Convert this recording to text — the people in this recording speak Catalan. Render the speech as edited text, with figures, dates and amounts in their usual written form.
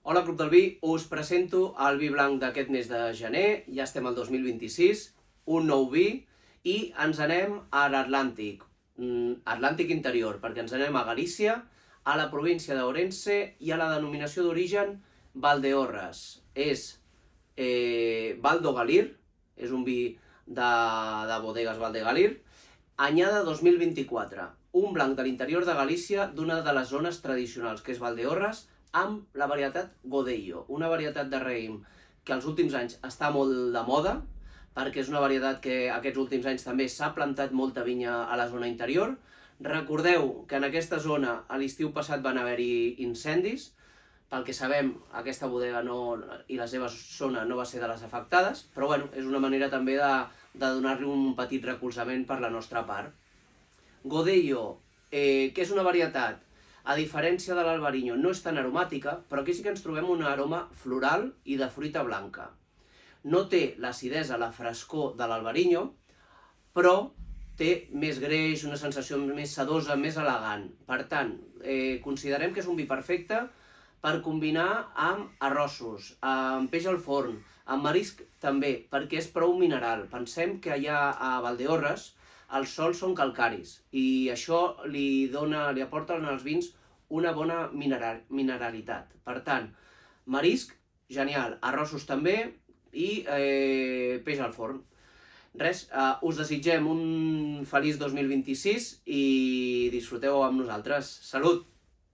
Hola, Club del Vi, us presento el vi blanc d'aquest mes de gener, ja estem al 2026, un nou vi, i ens anem a l'Atlàntic, Atlàntic interior, perquè ens anem a Galícia, a la província d'Ourense i a la denominació d'origen Valdeorras. És Valdo Galir, és un vi de bodegues Valdegalir, anyada 2024, un blanc de l'interior de Galícia d'una de les zones tradicionals, que és Valdeorras, amb la varietat Godello, una varietat de raïm que als últims anys està molt de moda, perquè és una varietat que aquests últims anys també s'ha plantat molta vinya a la zona interior. Recordeu que en aquesta zona a l'estiu passat van haver-hi incendis, pel que sabem aquesta bodega i la seva zona no va ser de les afectades, però bueno, és una manera també de donar-li un petit recolzament per la nostra part. Godello, que és una varietat, a diferència de l'Albarino, no és tan aromàtica, però aquí sí que ens trobem una aroma floral i de fruita blanca. No té l'acidesa, la frescor de l'Albarino, però té més greix, una sensació més sedosa, més elegant. Per tant, considerem que és un vi perfecte per combinar amb arrossos, amb peix al forn, amb marisc també, perquè és prou mineral. Pensem que allà a Valdeorras els sòls són calcaris i això li aporta als vins una bona mineralitat. Per tant, marisc, genial, arrossos també i peix al forn. Res, us desitgem un feliç 2026 i disfruteu amb nosaltres. Salut!